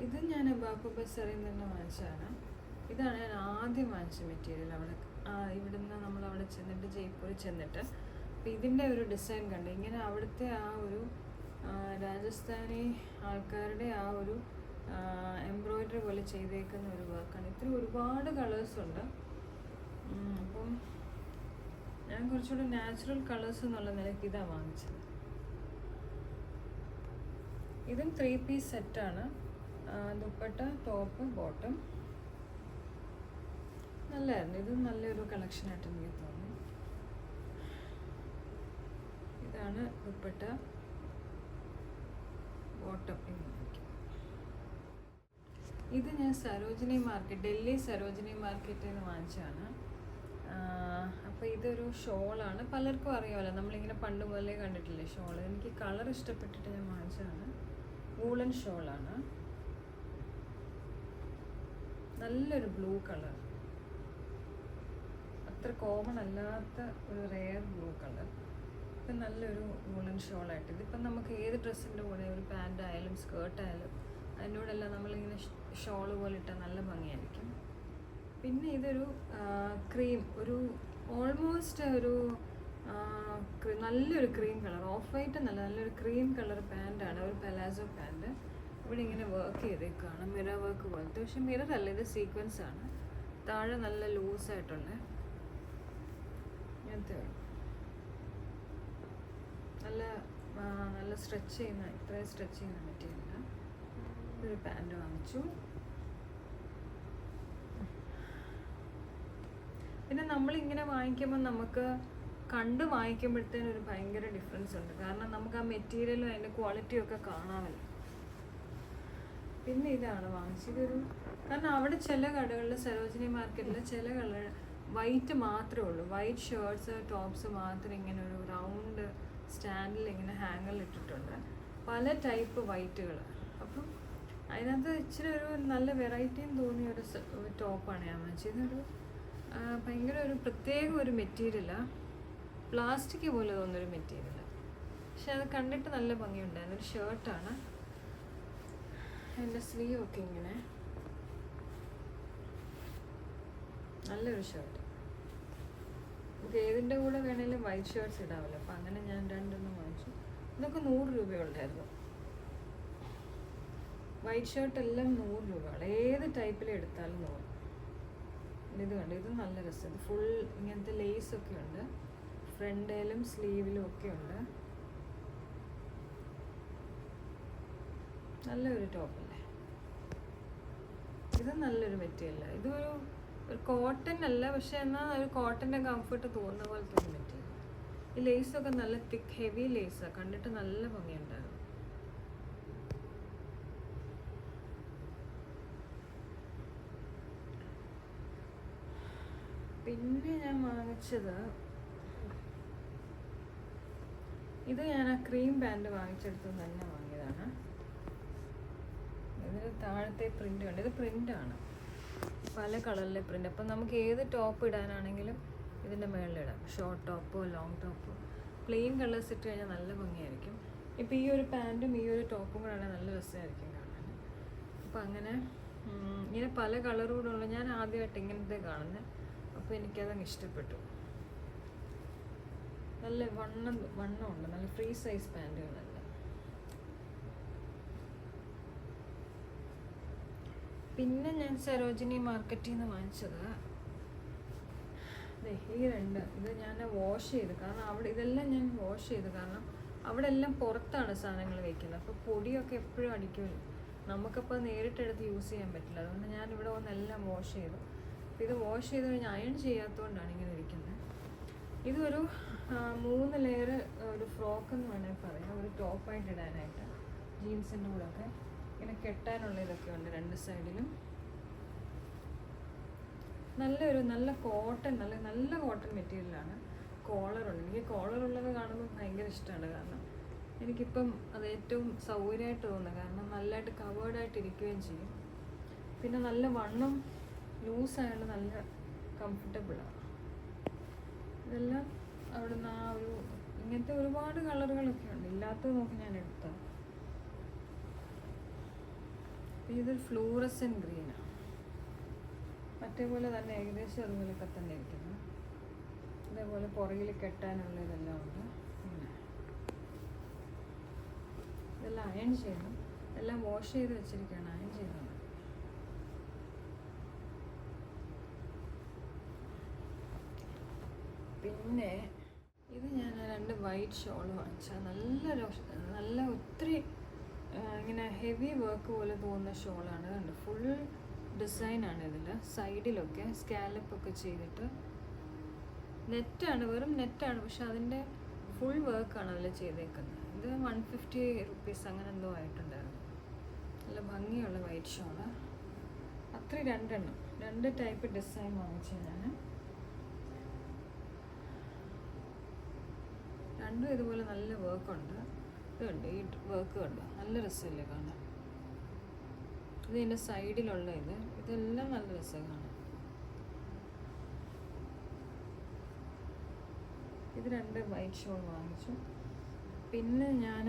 ഇത് ഞാൻ ബാപ്പു ബസാറിൽ നിന്ന് വാങ്ങിച്ചതാണ്. ഇതാണ് ഞാൻ ആദ്യം വാങ്ങിച്ച മെറ്റീരിയൽ. ഇവിടുന്ന് നമ്മളവിടെ ചെന്നിട്ട്, ജയ്പൂരിൽ ചെന്നിട്ട്, അപ്പോൾ ഇതിൻ്റെ ഒരു ഡിസൈൻ കണ്ട് ഇങ്ങനെ അവിടുത്തെ ആ ഒരു രാജസ്ഥാനി ആൾക്കാരുടെ ആ ഒരു എംബ്രോയിഡറി പോലെ ചെയ്തേക്കുന്ന ഒരു വർക്കാണ്. ഇത്ര ഒരുപാട് കളേഴ്സുണ്ട്. അപ്പം ഞാൻ കുറച്ചുകൂടി നാച്ചുറൽ കളേഴ്സ് എന്നുള്ള നിലയ്ക്ക് ഇതാണ് വാങ്ങിച്ചത്. ഇതും 3 പീസ് സെറ്റാണ്. Dupatta, top, bottom. നല്ലതായിരുന്നു. ഇത് നല്ലൊരു കളക്ഷനായിട്ട് എനിക്ക് തോന്നി. ഇതാണ് ദുപ്പട്ട, ബോട്ടം. ഇത് ഞാൻ സരോജിനി മാർക്കറ്റ്, ഡൽഹി സരോജിനി മാർക്കറ്റിൽ നിന്ന് വാങ്ങിച്ചതാണ്. അപ്പോൾ ഇതൊരു ഷോളാണ്. പലർക്കും അറിയാമല്ലോ, നമ്മളിങ്ങനെ പണ്ട് മുതലേ കണ്ടിട്ടില്ലേ ഷോള്. എനിക്ക് കളർ ഇഷ്ടപ്പെട്ടിട്ട് ഞാൻ വാങ്ങിച്ചതാണ്. വൂളൻ ഷോളാണ്. നല്ലൊരു ബ്ലൂ കളർ, അത്ര കോമൺ അല്ലാത്ത ഒരു റെയർ ബ്ലൂ കളർ. ഇപ്പം നല്ലൊരു വൂളൻ ഷോളായിട്ട്. ഇതിപ്പം നമുക്ക് ഏത് ഡ്രസ്സിൻ്റെ കൂടെ, ഒരു പാൻ്റ് ആയാലും സ്കേർട്ടായാലും അതിൻ്റെ കൂടെ എല്ലാം നമ്മളിങ്ങനെ ഷോള് പോലെ ഇട്ടാൽ നല്ല ഭംഗിയായിരിക്കും. പിന്നെ ഇതൊരു ക്രീം, ഒരു ഓൾമോസ്റ്റ് ഒരു നല്ലൊരു ക്രീം കളർ, ഓഫ് വൈറ്റ് നല്ല നല്ലൊരു ക്രീം കളർ പാൻ്റാണ്. ഒരു പലാസോ പാൻറ്റ്. ഇവിടെ ഇങ്ങനെ വർക്ക് ചെയ്തേക്കാണ്, മിറർ വർക്ക് പോലത്തെ. പക്ഷെ മിറർ അല്ല, ഇത് സീക്വൻസ് ആണ്. താഴെ നല്ല ലൂസായിട്ടുള്ള ഇങ്ങനത്തെ നല്ല സ്ട്രെച്ച് ചെയ്യുന്ന, ഇത്രയും സ്ട്രെച്ച് ചെയ്യുന്ന മെറ്റീരിയൽ. ഇതൊരു പാൻറ് വാങ്ങിച്ചു. പിന്നെ നമ്മളിങ്ങനെ വാങ്ങിക്കുമ്പോൾ നമുക്ക് കണ്ട് വാങ്ങിക്കുമ്പോഴത്തേനും ഒരു ഭയങ്കര ഡിഫറൻസ് ഉണ്ട്, കാരണം നമുക്ക് ആ മെറ്റീരിയലും അതിൻ്റെ ക്വാളിറ്റിയും ഒക്കെ കാണാമല്ലോ. പിന്നെ ഇതാണ് വാങ്ങിച്ചത്. കാരണം അവിടെ ചില കടകളിൽ, സരോജിനി മാർക്കറ്റിൽ ചില കളർ വൈറ്റ് മാത്രമേ ഉള്ളൂ. വൈറ്റ് ഷർട്ട്സ്, ടോപ്സ് മാത്രം ഇങ്ങനെ ഒരു റൗണ്ട് സ്റ്റാൻഡിൽ ഇങ്ങനെ ഹാങ്ങറിൽ ഇട്ടിട്ടുണ്ട്, പല ടൈപ്പ് വൈറ്റുകൾ. അപ്പം അതിനകത്ത് ഇച്ചിരി ഒരു നല്ല വെറൈറ്റിയും തോന്നിയ ഒരു ടോപ്പാണ് ഞാൻ വാങ്ങിച്ചത്. ഇതൊരു ഭയങ്കര ഒരു പ്രത്യേക ഒരു മെറ്റീരിയലാണ്, പ്ലാസ്റ്റിക് പോലെ തോന്നുന്നൊരു മെറ്റീരിയൽ. പക്ഷെ അത് കണ്ടിട്ട് നല്ല ഭംഗിയുണ്ടായിരുന്നു. ഒരു ഷർട്ടാണ്. എൻ്റെ സ്ലീവൊക്കെ ഇങ്ങനെ നല്ലൊരു ഷർട്ട്. നമുക്ക് ഏതിൻ്റെ കൂടെ വേണേലും വൈറ്റ് ഷർട്ട്സ് ഇടാമല്ലോ. അപ്പം അങ്ങനെ ഞാൻ 2 എണ്ണം വാങ്ങിച്ചു. ഇതൊക്കെ 100 രൂപയുണ്ടായിരുന്നു. വൈറ്റ് ഷർട്ട് എല്ലാം 100 രൂപയാണ്. ഏത് ടൈപ്പിൽ എടുത്താലും 100. ഇത് കണ്ട്, ഇത് നല്ല രസം. ഇത് ഫുൾ ഇങ്ങനത്തെ ലേസൊക്കെ ഉണ്ട്, ഫ്രണ്ടിലും സ്ലീവിലും ഒക്കെ ഉണ്ട്. നല്ലൊരു ടോപ്പല്ലേ. ഇത് നല്ലൊരു മെറ്റീരിയലാണ്. ഇതൊരു കോട്ടൺ അല്ല, പക്ഷെ എന്നാൽ ഒരു കോട്ടൻ്റെ കംഫർട്ട് തോന്നുന്ന പോലത്തെ ഒരു മെറ്റീരിയൽ. ഈ ലേസൊക്കെ നല്ല തിക്ക് ഹെവി ലേസാണ്, കണ്ടിട്ട് നല്ല ഭംഗിയുണ്ടായിരുന്നു. പിന്നെ ഞാൻ വാങ്ങിച്ചത് ഇത് ഞാൻ ആ ക്രീം പാൻറ് വാങ്ങിച്ചെടുത്ത് തന്നെ വാങ്ങിയതാണ്. ഇതിന് താഴത്തെ പ്രിൻ്റ് ഉണ്ട്. ഇത് പ്രിൻ്റാണ്, പല കളറിലെ പ്രിൻ്റ്. അപ്പം നമുക്ക് ഏത് ടോപ്പ് ഇടാനാണെങ്കിലും ഇതിൻ്റെ മുകളിലിടാം. ഷോർട്ട് ടോപ്പോ ലോങ് ടോപ്പോ പ്ലെയിൻ കളേഴ്സ് ഇട്ട് കഴിഞ്ഞാൽ നല്ല ഭംഗിയായിരിക്കും. ഇപ്പോൾ ഈ ഒരു പാൻറ്റും ഈ ഒരു ടോപ്പും കൂടെ ആണെങ്കിൽ നല്ല രസമായിരിക്കും കാണാൻ. അപ്പോൾ അങ്ങനെ ഇങ്ങനെ പല കളറോടുള്ള ഞാൻ ആദ്യമായിട്ട് ഇങ്ങനത്തെ കാണുന്നത്. അപ്പോൾ എനിക്കതങ്ങ് ഇഷ്ടപ്പെട്ടു. നല്ല വണ്ണമുണ്ട്, നല്ല ഫ്രീ സൈസ് പാൻറ്റുകളല്ല. പിന്നെ ഞാൻ സരോജിനി മാർക്കറ്റിൽ നിന്ന് വാങ്ങിച്ചത് ഈ രണ്ട്. ഇത് ഞാൻ വാഷ് ചെയ്ത്, കാരണം അവിടെ ഇതെല്ലാം ഞാൻ വാഷ് ചെയ്ത്, കാരണം അവിടെ എല്ലാം പുറത്താണ് സാധനങ്ങൾ വയ്ക്കുന്നത്. അപ്പോൾ പൊടിയൊക്കെ എപ്പോഴും അടിക്കുമല്ലോ, നമുക്കപ്പോൾ നേരിട്ടെടുത്ത് യൂസ് ചെയ്യാൻ പറ്റില്ല. അതുകൊണ്ട് ഞാൻ ഇവിടെ വന്നെല്ലാം വാഷ് ചെയ്തു. അപ്പോൾ ഇത് വാഷ് ചെയ്ത് കഴിഞ്ഞാൽ അയൺ ചെയ്യാത്തതുകൊണ്ടാണ് ഇങ്ങനെ ഇരിക്കുന്നത്. ഇതൊരു 3 ലെയർ ഒരു ഫ്രോക്ക് എന്ന് വേണമെങ്കിൽ പറയാം, ഒരു ടോപ്പായിട്ട് ഇടാനായിട്ട്. ജീൻസിൻ്റെ കൂടെ ഒക്കെ ഇങ്ങനെ കെട്ടാനുള്ള ഇതൊക്കെ ഉണ്ട് 2 സൈഡിലും. നല്ല കോട്ടൺ, നല്ല കോട്ടൺ മെറ്റീരിയലാണ്. കോളറുണ്ട്. എനിക്ക് കോളറുള്ളത് കാണുമ്പോൾ ഭയങ്കര ഇഷ്ടമാണ്, കാരണം എനിക്കിപ്പം അത് ഏറ്റവും സൗകര്യമായിട്ട് തോന്നുന്നത്. കാരണം നല്ലതായിട്ട് കവേർഡായിട്ട് ഇരിക്കുകയും ചെയ്യും. പിന്നെ നല്ല വണ്ണം ലൂസായതുകൊണ്ട് നല്ല കംഫർട്ടബിളാണ്. ഇതെല്ലാം അവിടുന്ന് ആ ഒരു ഇങ്ങനത്തെ ഒരുപാട് കളറുകളൊക്കെ ഉണ്ട്. ഇല്ലാത്തത് നോക്കി ഞാൻ എടുത്തത്. ഇതൊരു ഫ്ലൂറസൻ ഗ്രീനാണ്. മറ്റേപോലെ തന്നെ ഏകദേശം അതുപോലെയൊക്കെ തന്നെ ഇരിക്കുന്നു. അതേപോലെ പുറകിൽ കെട്ടാനുള്ള ഇതെല്ലാം ഉണ്ട്. ഇങ്ങനെ ഇതെല്ലാം അയൺ ചെയ്യണം. എല്ലാം വാഷ് ചെയ്ത് വെച്ചിരിക്കുകയാണ്, അയൺ ചെയ്തത്. പിന്നെ ഇത് ഞാൻ 2 വൈറ്റ് ഷോൾ വാങ്ങിച്ചാൽ നല്ല ഒത്തിരി ഇങ്ങനെ ഹെവി വർക്ക് പോലെ തോന്നുന്ന ഷോളാണ്. കണ്ട് ഫുൾ ഡിസൈനാണ് ഇതിൽ. സൈഡിലൊക്കെ സ്കാലപ്പൊക്കെ ചെയ്തിട്ട് നെറ്റാണ്, വെറും നെറ്റാണ്. പക്ഷെ അതിൻ്റെ ഫുൾ വർക്കാണ് അതിൽ ചെയ്തേക്കുന്നത്. ഇത് 150 റുപ്പീസ് അങ്ങനെ എന്തോ ആയിട്ടുണ്ടായിരുന്നു. നല്ല ഭംഗിയുള്ള വൈറ്റ് ഷോള്. അത്ര 2 എണ്ണം 2 ടൈപ്പ് ഡിസൈൻ വാങ്ങിച്ചു ഞാൻ. രണ്ടും ഇതുപോലെ നല്ല വർക്കുണ്ട്. ഇതുണ്ട്, ഈ വർക്ക് കണ്ടോ, നല്ല രസമല്ലേ കാണാൻ. ഇത് ഇതിൻ്റെ സൈഡിലുള്ള ഇതെല്ലാം നല്ല രസം കാണാൻ. ഇത് 2 വൈറ്റ് ഷോൾ വാങ്ങിച്ചു. പിന്നെ ഞാൻ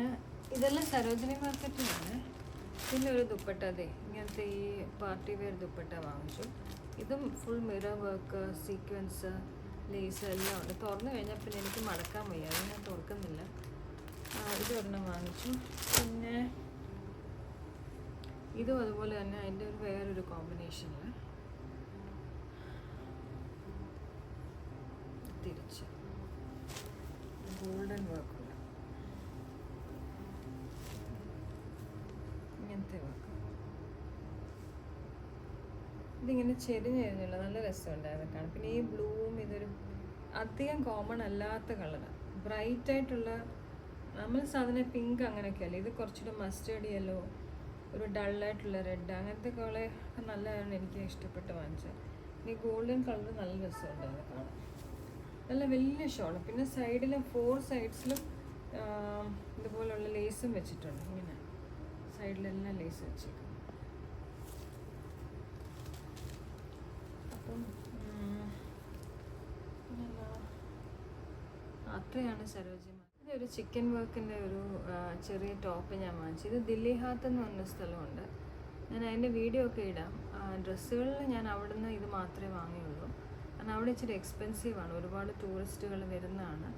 ഇതെല്ലാം സരോജിനി മാർക്കറ്റിലാണ്. പിന്നെ ഒരു ദുപ്പട്ട, ഇങ്ങനത്തെ ഈ പാർട്ടി വെയർ ദുപ്പട്ട വാങ്ങിച്ചു. ഇതും full mirror work, sequence, lace എല്ലാം ഉണ്ട്. തുറന്നു കഴിഞ്ഞാൽ പിന്നെ എനിക്ക് മടക്കാൻ വയ്യ, അത് ഞാൻ തുറക്കുന്നില്ല. ഇത് ഒരെണ്ണം വാങ്ങിച്ചു. പിന്നെ ഇതും അതുപോലെ തന്നെ അതിൻ്റെ ഒരു വേറൊരു കോമ്പിനേഷനിൽ തിരിച്ച് ഗോൾഡൻ വർക്കുള്ള ഇങ്ങനത്തെ വർക്ക്. ഇതിങ്ങനെ ചെരിഞ്ഞിരുന്നില്ല, നല്ല രസമുണ്ടായിരുന്നു കാണാൻ. പിന്നെ ഈ ബ്ലൂവും ഇതൊരു അധികം കോമൺ അല്ലാത്ത കളറാണ്, ബ്രൈറ്റായിട്ടുള്ള. നമ്മൾ സാധാരണ പിങ്ക് അങ്ങനെയൊക്കെയല്ലേ, ഇത് കുറച്ചുകൂടെ മസ്റ്റേർഡ് യെല്ലോ, ഒരു ഡള്ളായിട്ടുള്ള റെഡ്, അങ്ങനത്തെ കളർ നല്ലതാണ്. എനിക്ക് ഇഷ്ടപ്പെട്ട് വാങ്ങിച്ചത്. ഈ ഗോൾഡൻ കളർ നല്ല രസമുണ്ടായിരുന്നു കാണാൻ. നല്ല വലിയ ഷോള്. പിന്നെ സൈഡിലും 4 സൈഡ്സിലും ഇതുപോലുള്ള ലേസും വെച്ചിട്ടുണ്ട്. ഇങ്ങനെ സൈഡിലെല്ലാം ലേസ് വെച്ചേക്കും. അപ്പം അത്രയാണ് സരോജിനി. ഇതൊരു ചിക്കൻ വർക്കിൻ്റെ ഒരു ചെറിയ ടോപ്പ് ഞാൻ വാങ്ങിച്ചു. ഇത് ദില്ലി ഹാത്ത് എന്ന് പറഞ്ഞ സ്ഥലമുണ്ട്. ഞാൻ അതിൻ്റെ വീഡിയോ ഒക്കെ ഇടാം. ഡ്രസ്സുകളിൽ ഞാൻ അവിടെ നിന്ന് ഇത് മാത്രമേ വാങ്ങിയുള്ളൂ, കാരണം അവിടെ ഇച്ചിരി എക്സ്പെൻസീവാണ്. ഒരുപാട് ടൂറിസ്റ്റുകൾ വരുന്നതാണ്.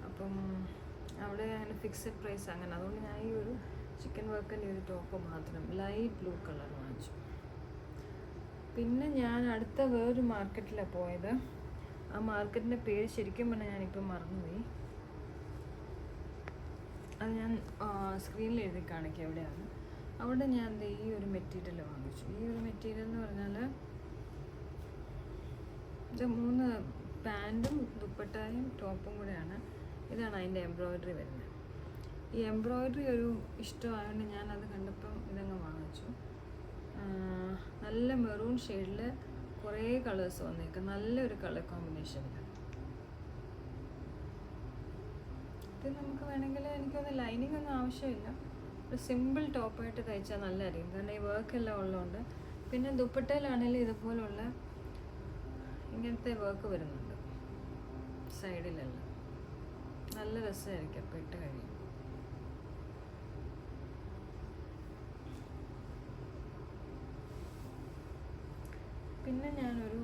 അപ്പം അവിടെ അങ്ങനെ ഫിക്സഡ് പ്രൈസ് അങ്ങനെ. അതുകൊണ്ട് ഞാൻ ഈ ഒരു ചിക്കൻ വർക്കിൻ്റെ ഒരു ടോപ്പ് മാത്രം ലൈറ്റ് ബ്ലൂ കളർ വാങ്ങിച്ചു. പിന്നെ ഞാൻ അടുത്ത വേറൊരു മാർക്കറ്റിലാണ് പോയത്. ആ മാർക്കറ്റിൻ്റെ പേര് ശരിക്കും പറഞ്ഞാൽ ഞാനിപ്പോൾ മറന്നുപോയി. അത് ഞാൻ സ്ക്രീനിൽ എഴുതി കാണിക്കാം എവിടെയാണ്. അവിടെ ഞാൻ ഈ ഒരു മെറ്റീരിയൽ വാങ്ങിച്ചു. ഈ ഒരു മെറ്റീരിയൽ എന്ന് പറഞ്ഞാൽ ഇത് 3 പാൻറ്റും ദുപ്പട്ടയും ടോപ്പും കൂടെയാണ്. ഇതാണ് അതിൻ്റെ എംബ്രോയ്ഡറി വരുന്നത്. ഈ എംബ്രോയ്ഡറി ഒരു ഇഷ്ടമായതുകൊണ്ട് ഞാനത് കണ്ടപ്പം ഇതങ്ങ് വാങ്ങിച്ചു. നല്ല മെറൂൺ ഷെയ്ഡിൽ കുറേ കളേഴ്സ് വന്നേക്കും, നല്ലൊരു കളർ കോമ്പിനേഷനിൽ. ഇത് നമുക്ക് വേണമെങ്കിൽ എനിക്കൊന്ന് ലൈനിങ് ഒന്നും ആവശ്യമില്ല, ഒരു സിമ്പിൾ ടോപ്പായിട്ട് തയ്ച്ചാൽ നല്ലതായിരിക്കും. കാരണം ഈ വർക്കെല്ലാം ഉള്ളതുകൊണ്ട്. പിന്നെ ദുപ്പട്ടയിലാണെങ്കിലും ഇതുപോലുള്ള ഇങ്ങനത്തെ വർക്ക് വരുന്നുണ്ട് സൈഡിലെല്ലാം. നല്ല രസമായിരിക്കും അപ്പോൾ ഇട്ട് കഴിയും. പിന്നെ ഞാനൊരു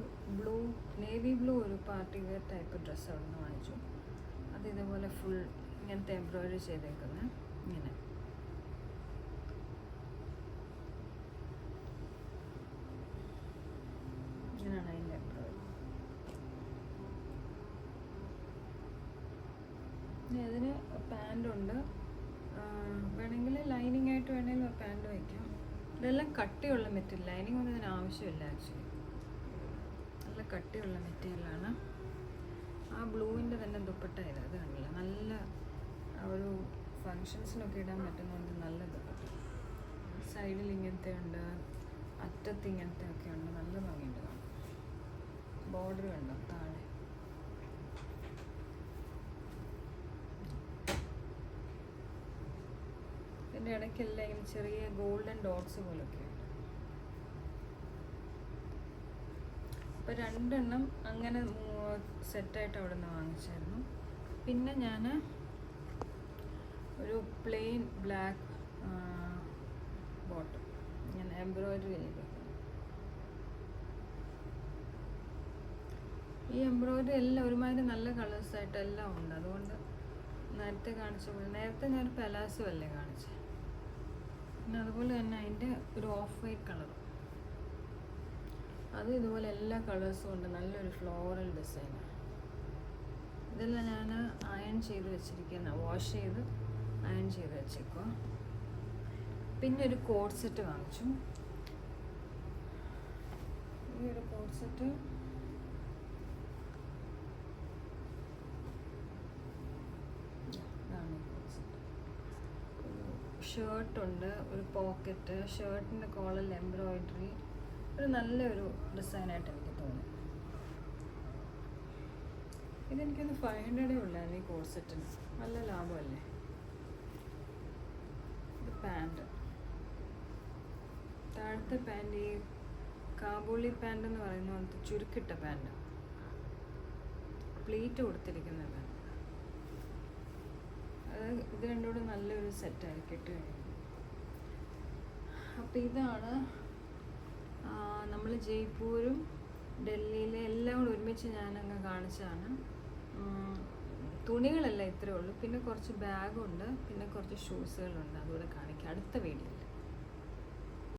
നേവി ബ്ലൂ ഒരു പാർട്ടി വെയർ ടൈപ്പ് ഡ്രസ്സ് അവിടെ നിന്ന് വാങ്ങിച്ചു. അത് ഇതുപോലെ ഫുൾ ഇങ്ങനത്തെ എംബ്രോയിഡറി ചെയ്തേക്കുന്നത്. ഇങ്ങനെയാണ് അതിൻ്റെ എംബ്രോയിഡറി. അതിന് പാൻറ്റുണ്ട്, വേണമെങ്കിൽ ലൈനിങ് ആയിട്ട് വേണമെങ്കിൽ പാൻറ്റ് വയ്ക്കാം. ഇതെല്ലാം കട്ടിയുള്ള മെറ്റീരിയൽ, ലൈനിങ് ഒന്നും ഇതിന് ആവശ്യമില്ല ആക്ച്വലി. നല്ല കട്ടിയുള്ള മെറ്റീരിയലാണ്. ആ ബ്ലൂവിൻ്റെ തന്നെ ദുപ്പട്ട ഇത് കണ്ടില്ല, നല്ല ഒരു ഫങ്ഷൻസിനൊക്കെ ഇടാൻ പറ്റുന്നതുകൊണ്ട് നല്ല ദുപ്പട്ട. സൈഡിൽ ഇങ്ങനത്തെ ഉണ്ട്, അറ്റത്ത് ഇങ്ങനത്തെ ഒക്കെ ഉണ്ട്, നല്ല ഭംഗിയുണ്ട് കാണാൻ. ബോർഡർ കണ്ടോ താഴെ. ഇതിൻ്റെ ഇടയ്ക്കെല്ലാം ഇങ്ങനെ ചെറിയ ഗോൾഡൻ ഡോട്ട്സ് പോലൊക്കെ ഉണ്ട്. അപ്പോൾ 2 എണ്ണം അങ്ങനെ സെറ്റായിട്ട് അവിടെ നിന്ന് വാങ്ങിച്ചായിരുന്നു. പിന്നെ ഞാൻ ഒരു പ്ലെയിൻ ബ്ലാക്ക് ബോട്ടം ഇങ്ങനെ എംബ്രോയിഡറി ചെയ്തേക്കുന്നു. ഈ എംബ്രോയിഡറി എല്ലാം ഒരുമാതിരി നല്ല കളേഴ്സായിട്ട് എല്ലാം ഉണ്ട്. അതുകൊണ്ട് നേരത്തെ കാണിച്ചപ്പോൾ, നേരത്തെ ഞാൻ പെലാസോ അല്ലേ കാണിച്ചത്, പിന്നെ അതുപോലെ തന്നെ അതിൻ്റെ ഒരു ഓഫ് വൈറ്റ് കളറും, അത് ഇതുപോലെ എല്ലാ കളേഴ്സും ഉണ്ട്. നല്ലൊരു ഫ്ലോറൽ ഡിസൈനാണ്. ഇതെല്ലാം ഞാൻ അയൺ ചെയ്ത് വെച്ചിരിക്കുന്ന, വാഷ് ചെയ്ത് അയൺ ചെയ്ത് വെച്ചേക്കുക. പിന്നെ ഒരു കോഡ് സെറ്റ് വാങ്ങിച്ചു. ഈ ഒരു കോഡ് സെറ്റ് ഷർട്ടുണ്ട്, ഒരു പോക്കറ്റ്, ഷർട്ടിൻ്റെ കോളറിൽ എംബ്രോയിഡറി, ഒരു നല്ലൊരു ഡിസൈനായിട്ട് എനിക്ക് തോന്നി. ഇതെനിക്കൊന്ന് 500 ഉള്ളായിരുന്നു ഈ കോഡ് സെറ്റിന്. നല്ല ലാഭമല്ലേ. ഇത് പാൻറ്റ്, താഴത്തെ പാൻറ്റ് ഈ കാബൂളി പാൻറ്റ് എന്ന് പറയുന്ന പോലത്തെ ചുരുക്കിട്ട പാൻറ്റ്, പ്ലീറ്റ് കൊടുത്തിരിക്കുന്ന പാൻറ്റ്. ഇത് രണ്ടുകൂടെ നല്ലൊരു സെറ്റായിരിക്കും ഇട്ട് കഴിയുമ്പോൾ. അപ്പോൾ ഇതാണ് നമ്മൾ ജയ്പൂരും ഡൽഹിയിലെ എല്ലാം കൂടെ ഒരുമിച്ച് ഞാനങ്ങ് കാണിച്ചതാണ്. തുണികളെല്ലാം ഇത്രയേ ഉള്ളൂ. പിന്നെ കുറച്ച് ബാഗുണ്ട്, പിന്നെ കുറച്ച് ഷൂസുകളുണ്ട്, അതുകൂടെ കാണിക്കാം അടുത്ത വീഡിയോ.